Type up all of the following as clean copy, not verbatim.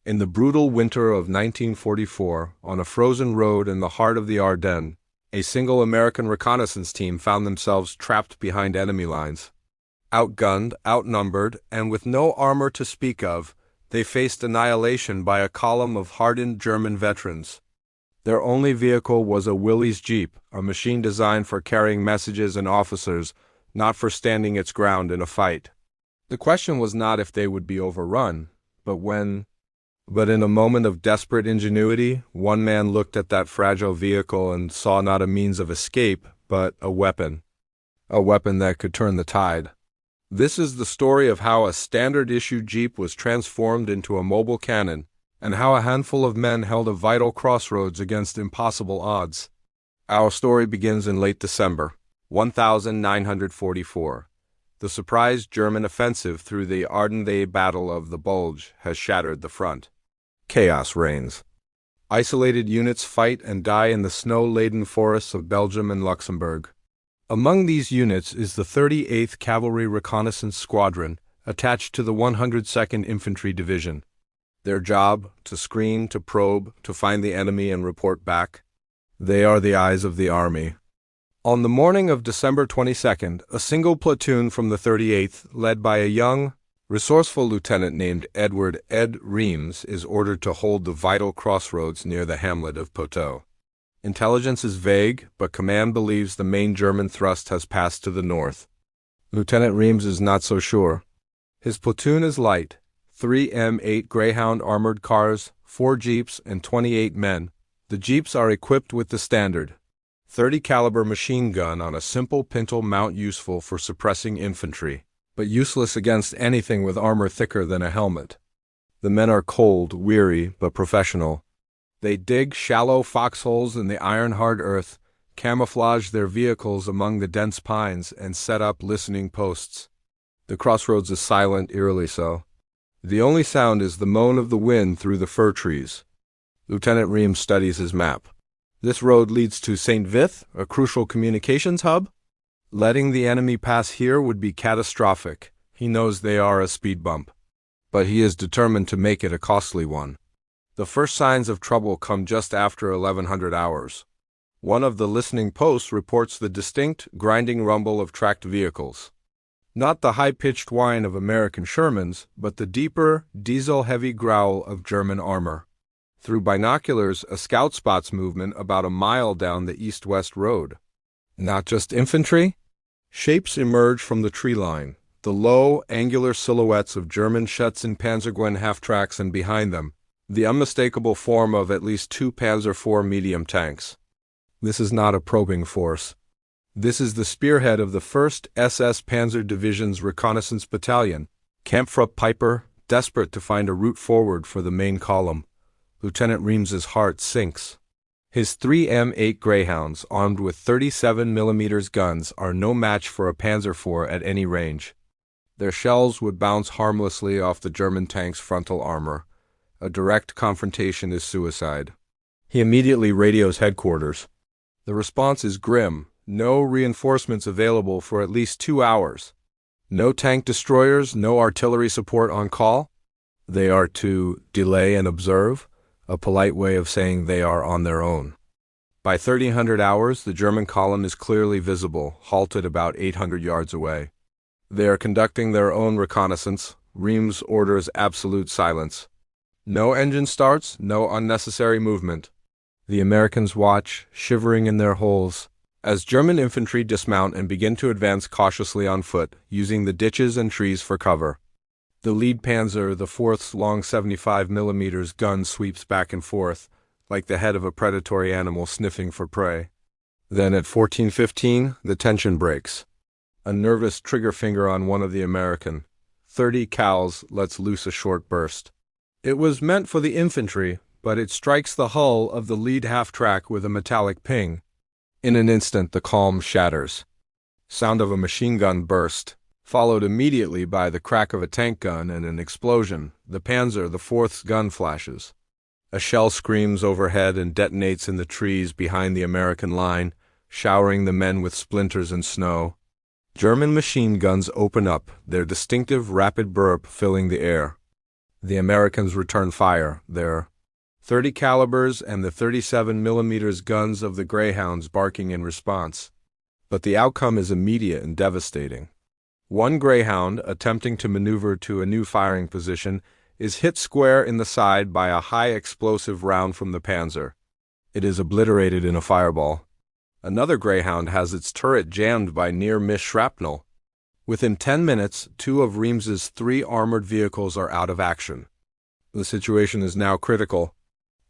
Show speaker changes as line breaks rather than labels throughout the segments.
In the brutal winter of 1944, on a frozen road in the heart of the Ardennes, a single American reconnaissance team found themselves trapped behind enemy lines. Outgunned, outnumbered, and with no armor to speak of, they faced annihilation by a column of hardened German veterans. Their only vehicle was a Willys Jeep, a machine designed for carrying messages and officers, not for standing its ground in a fight. The question was not if they would be overrun, but when. But in a moment of desperate ingenuity, one man looked at that fragile vehicle and saw not a means of escape, but a weapon that could turn the tide. This is the story of how a standard-issue Jeep was transformed into a mobile cannon, and how a handful of men held a vital crossroads against impossible odds. Our story begins in late December, 1944. The surprise German offensive through the Ardennes Battle of the Bulge has shattered the front. Chaos reigns. Isolated units fight and die in the snow-laden forests of Belgium and Luxembourg. Among these units is the 38th Cavalry Reconnaissance Squadron, attached to the 102nd Infantry Division. Their job, to screen, to probe, to find the enemy and report back. They are the eyes of the army. On the morning of December 22nd, a single platoon from the 38th, led by a young, resourceful lieutenant named Edward "Ed" Reams, is ordered to hold the vital crossroads near the hamlet of Poteau. Intelligence is vague, but command believes the main German thrust has passed to the north. Lieutenant Reams is not so sure. His platoon is light, 3 M8 Greyhound armored cars, 4 jeeps, and 28 men. The jeeps are equipped with the standard 30 caliber machine gun on a simple pintle mount, useful for suppressing infantry, but useless against anything with armor thicker than a helmet. The men are cold, weary, but professional. They dig shallow foxholes in the iron-hard earth, camouflage their vehicles among the dense pines, and set up listening posts. The crossroads is silent, eerily so. The only sound is the moan of the wind through the fir trees. Lieutenant Reams studies his map. This road leads to St. Vith, a crucial communications hub. Letting the enemy pass here would be catastrophic. He knows they are a speed bump. But he is determined to make it a costly one. The first signs of trouble come just after 1100 hours. One of the listening posts reports the distinct, grinding rumble of tracked vehicles. Not the high-pitched whine of American Shermans, but the deeper, diesel-heavy growl of German armor. Through binoculars, a scout spots movement about a mile down the east-west road. Not just infantry? Shapes emerge from the tree line, the low, angular silhouettes of German Schützen Panzergren half-tracks, and behind them, the unmistakable form of at least 2 Panzer IV medium tanks. This is not a probing force. This is the spearhead of the 1st SS Panzer Division's Reconnaissance Battalion, Kampfgruppe Piper, desperate to find a route forward for the main column. Lieutenant Reams's heart sinks. His 3 M8 Greyhounds, armed with 37mm guns, are no match for a Panzer IV at any range. Their shells would bounce harmlessly off the German tank's frontal armor. A direct confrontation is suicide. He immediately radios headquarters. The response is grim. No reinforcements available for at least 2 hours. No tank destroyers, no artillery support on call. They are to delay and observe, a polite way of saying they are on their own. By 1300 hours, the German column is clearly visible, halted about 800 yards away. They are conducting their own reconnaissance. Reams orders absolute silence. No engine starts, no unnecessary movement. The Americans watch, shivering in their holes, as German infantry dismount and begin to advance cautiously on foot, using the ditches and trees for cover. The lead Panzer, the 4th's long 75mm gun, sweeps back and forth, like the head of a predatory animal sniffing for prey. Then at 14:15, the tension breaks. A nervous trigger finger on one of the American 30 cals lets loose a short burst. It was meant for the infantry, but it strikes the hull of the lead half-track with a metallic ping. In an instant, the calm shatters. Sound of a machine gun burst, followed immediately by the crack of a tank gun and an explosion. The Panzer, the 4th's gun flashes. A shell screams overhead and detonates in the trees behind the American line, showering the men with splinters and snow. German machine guns open up, their distinctive rapid burp filling the air. The Americans return fire, their .30 calibers and the 37 mm guns of the Greyhounds barking in response. But the outcome is immediate and devastating. One Greyhound, attempting to maneuver to a new firing position, is hit square in the side by a high-explosive round from the Panzer. It is obliterated in a fireball. Another Greyhound has its turret jammed by near-miss shrapnel. Within 10 minutes, 2 of Reams's 3 armored vehicles are out of action. The situation is now critical.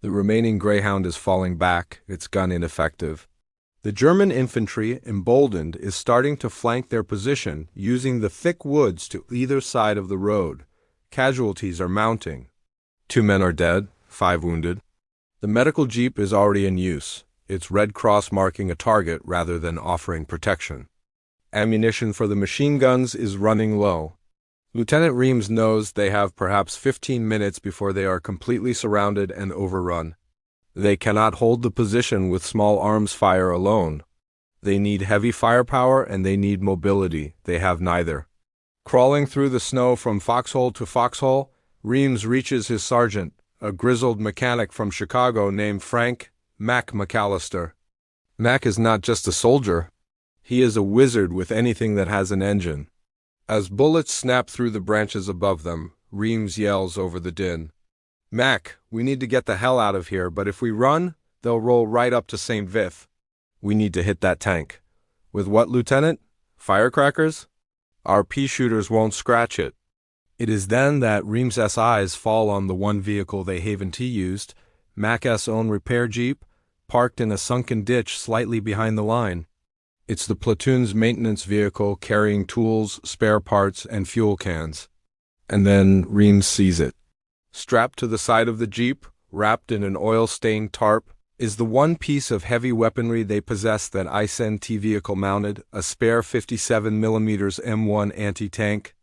The remaining Greyhound is falling back, its gun ineffective. The German infantry, emboldened, is starting to flank their position, using the thick woods to either side of the road. Casualties are mounting. 2 men are dead, 5 wounded. The medical jeep is already in use, its red cross marking a target rather than offering protection. Ammunition for the machine guns is running low. Lieutenant Reams knows they have perhaps 15 minutes before they are completely surrounded and overrun. They cannot hold the position with small arms fire alone. They need heavy firepower and they need mobility. They have neither. Crawling through the snow from foxhole to foxhole, Reams reaches his sergeant, a grizzled mechanic from Chicago named Frank "Mac" McAllister. Mac is not just a soldier. He is a wizard with anything that has an engine. As bullets snap through the branches above them, Reams yells over the din. "Mac, we need to get the hell out of here, but if we run, they'll roll right up to St. Vith. We need to hit that tank." "With what, Lieutenant? Firecrackers? Our pea shooters won't scratch it." It is then that Reams's eyes fall on the one vehicle they Haven-T used, Mac's own repair jeep, parked in a sunken ditch slightly behind the line. It's the platoon's maintenance vehicle carrying tools, spare parts, and fuel cans. And then Reams sees it. Strapped to the side of the jeep, wrapped in an oil-stained tarp, is the one piece of heavy weaponry they possess that ICEN-T vehicle mounted, a spare 57mm M1 anti-tank.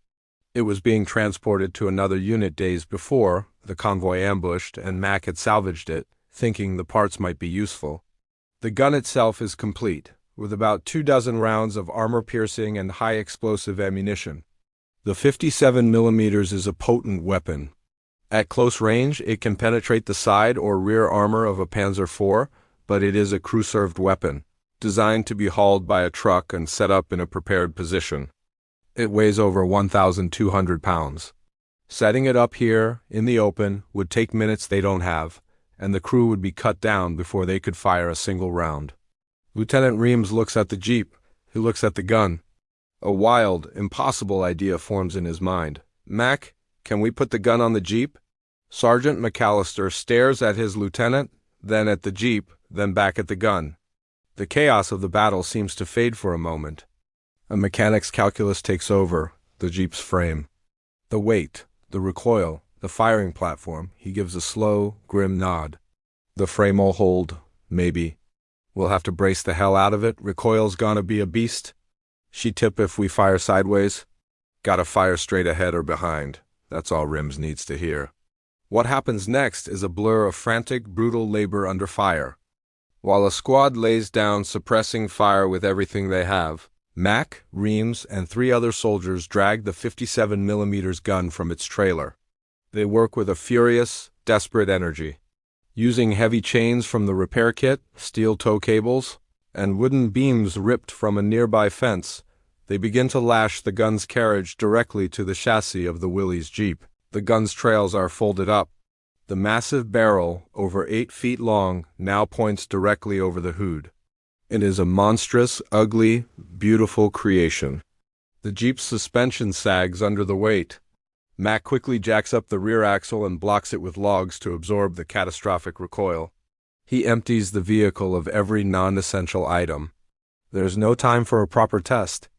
It was being transported to another unit days before, the convoy ambushed, and Mac had salvaged it, thinking the parts might be useful. The gun itself is complete, with about 24 rounds of armor-piercing and high-explosive ammunition. The 57mm is a potent weapon. At close range, it can penetrate the side or rear armor of a Panzer IV, but it is a crew-served weapon, designed to be hauled by a truck and set up in a prepared position. It weighs over 1,200 pounds. Setting it up here, in the open, would take minutes they don't have, and the crew would be cut down before they could fire a single round. Lieutenant Reams looks at the jeep. He looks at the gun. A wild, impossible idea forms in his mind. "Mac, can we put the gun on the jeep?" Sergeant McAllister stares at his lieutenant, then at the jeep, then back at the gun. The chaos of the battle seems to fade for a moment. A mechanic's calculus takes over, the jeep's frame. The weight, the recoil, the firing platform. He gives a slow, grim nod. "The frame'll hold, maybe. We'll have to brace the hell out of it. Recoil's gonna be a beast. She tip if we fire sideways. Gotta fire straight ahead or behind. That's all Reams needs to hear." What happens next is a blur of frantic, brutal labor under fire. While a squad lays down suppressing fire with everything they have, Mac, Reams, and 3 other soldiers drag the 57mm gun from its trailer. They work with a furious, desperate energy. Using heavy chains from the repair kit, steel tow cables, and wooden beams ripped from a nearby fence, they begin to lash the gun's carriage directly to the chassis of the Willys Jeep. The gun's trails are folded up. The massive barrel, over 8 feet long, now points directly over the hood. It is a monstrous, ugly, beautiful creation. The Jeep's suspension sags under the weight. Mac quickly jacks up the rear axle and blocks it with logs to absorb the catastrophic recoil. He empties the vehicle of every non-essential item. There's no time for a proper test.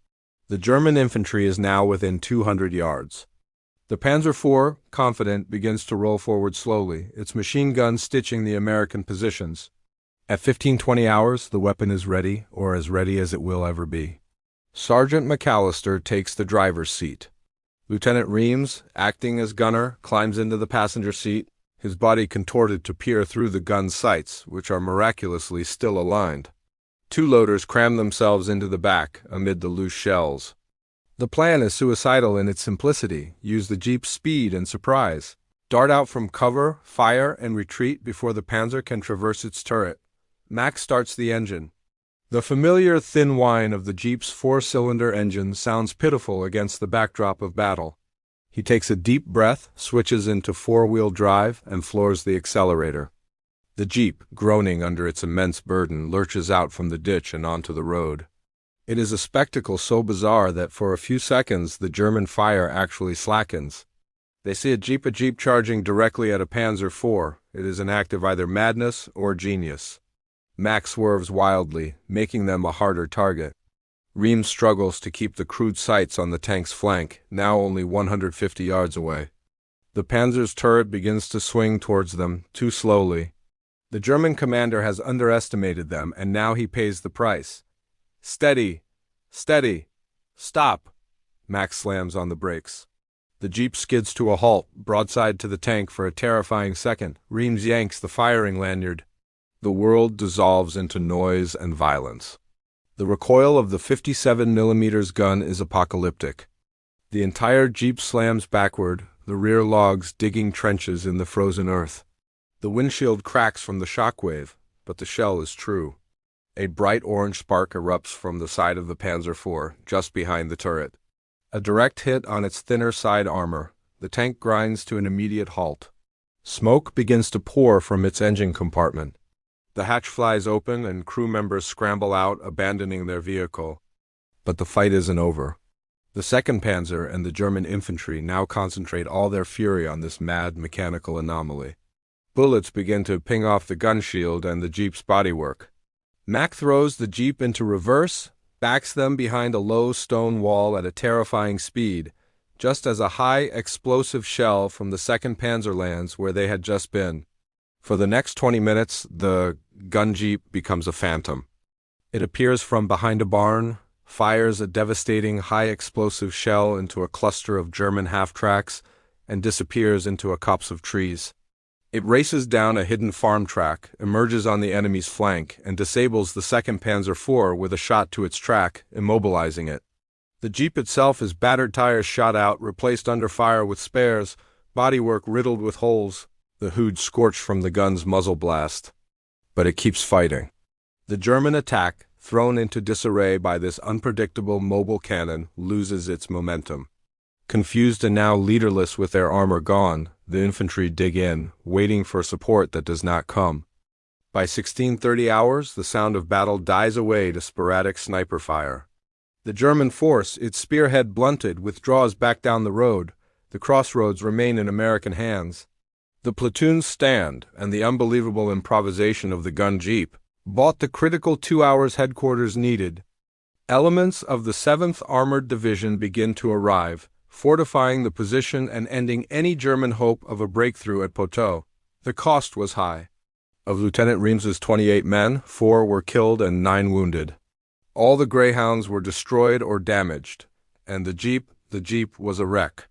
The German infantry is now within 200 yards. The Panzer IV, confident, begins to roll forward slowly, its machine gun stitching the American positions. At 15-20 hours, the weapon is ready, or as ready as it will ever be. Sergeant McAllister takes the driver's seat. Lieutenant Reams, acting as gunner, climbs into the passenger seat, his body contorted to peer through the gun's sights, which are miraculously still aligned. 2 loaders cram themselves into the back, amid the loose shells. The plan is suicidal in its simplicity. Use the Jeep's speed and surprise. Dart out from cover, fire, and retreat before the Panzer can traverse its turret. Max starts the engine. The familiar thin whine of the Jeep's four-cylinder engine sounds pitiful against the backdrop of battle. He takes a deep breath, switches into four-wheel drive, and floors the accelerator. The Jeep, groaning under its immense burden, lurches out from the ditch and onto the road. It is a spectacle so bizarre that for a few seconds the German fire actually slackens. They see a Jeep charging directly at a Panzer IV. It is an act of either madness or genius. Max swerves wildly, making them a harder target. Reams struggles to keep the crude sights on the tank's flank, now only 150 yards away. The Panzer's turret begins to swing towards them, too slowly. The German commander has underestimated them, and now he pays the price. Steady! Steady! Stop! Max slams on the brakes. The Jeep skids to a halt, broadside to the tank for a terrifying second. Reams yanks the firing lanyard. The world dissolves into noise and violence. The recoil of the 57mm gun is apocalyptic. The entire Jeep slams backward, the rear logs digging trenches in the frozen earth. The windshield cracks from the shockwave, but the shell is true. A bright orange spark erupts from the side of the Panzer IV, just behind the turret. A direct hit on its thinner side armor, the tank grinds to an immediate halt. Smoke begins to pour from its engine compartment. The hatch flies open and crew members scramble out, abandoning their vehicle. But the fight isn't over. The 2nd Panzer and the German infantry now concentrate all their fury on this mad mechanical anomaly. Bullets begin to ping off the gun shield and the Jeep's bodywork. Mack throws the Jeep into reverse, backs them behind a low stone wall at a terrifying speed, just as a high explosive shell from the 2nd Panzer lands where they had just been. For the next 20 minutes, the gun Jeep becomes a phantom. It appears from behind a barn, fires a devastating high explosive shell into a cluster of German half-tracks, and disappears into a copse of trees. It races down a hidden farm track, emerges on the enemy's flank, and disables the 2nd Panzer IV with a shot to its track, immobilizing it. The Jeep itself is battered tires shot out, replaced under fire with spares, bodywork riddled with holes, the hood scorched from the gun's muzzle blast. But it keeps fighting. The German attack, thrown into disarray by this unpredictable mobile cannon, loses its momentum. Confused and now leaderless with their armor gone, the infantry dig in, waiting for support that does not come. By 16:30 hours, the sound of battle dies away to sporadic sniper fire. The German force, its spearhead blunted, withdraws back down the road. The crossroads remain in American hands. The platoons stand, and the unbelievable improvisation of the gun Jeep bought the critical 2 hours headquarters needed. Elements of the 7th Armored Division begin to arrive, fortifying the position and ending any German hope of a breakthrough at Poteau. The cost was high. Of Lieutenant Reams's 28 men, 4 were killed and 9 wounded. All the Greyhounds were destroyed or damaged, and the Jeep was a wreck.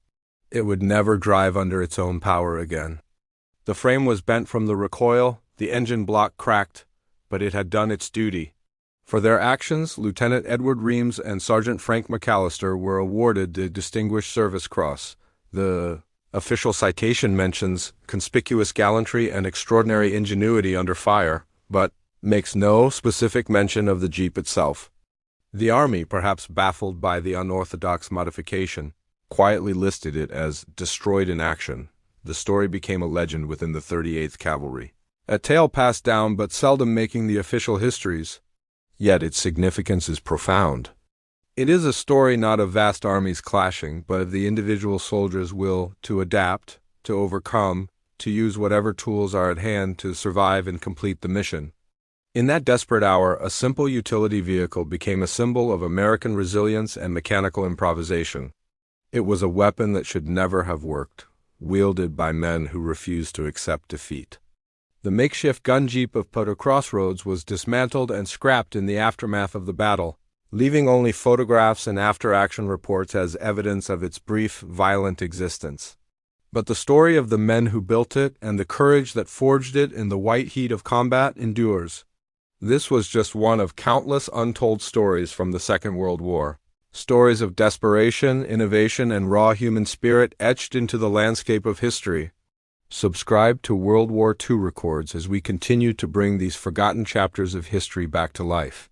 It would never drive under its own power again. The frame was bent from the recoil, the engine block cracked, but it had done its duty. For their actions, Lieutenant Edward Reams and Sergeant Frank McAllister were awarded the Distinguished Service Cross. The official citation mentions conspicuous gallantry and extraordinary ingenuity under fire, but makes no specific mention of the Jeep itself. The Army, perhaps baffled by the unorthodox modification, quietly listed it as destroyed in action. The story became a legend within the 38th Cavalry, a tale passed down but seldom making the official histories. Yet its significance is profound. It is a story not of vast armies clashing, but of the individual soldier's will to adapt, to overcome, to use whatever tools are at hand to survive and complete the mission. In that desperate hour, a simple utility vehicle became a symbol of American resilience and mechanical improvisation. It was a weapon that should never have worked, wielded by men who refused to accept defeat. The makeshift gun Jeep of Poteau Crossroads was dismantled and scrapped in the aftermath of the battle, leaving only photographs and after-action reports as evidence of its brief, violent existence. But the story of the men who built it and the courage that forged it in the white heat of combat endures. This was just one of countless untold stories from the Second World War. Stories of desperation, innovation, and raw human spirit etched into the landscape of history. Subscribe to World War II Records as we continue to bring these forgotten chapters of history back to life.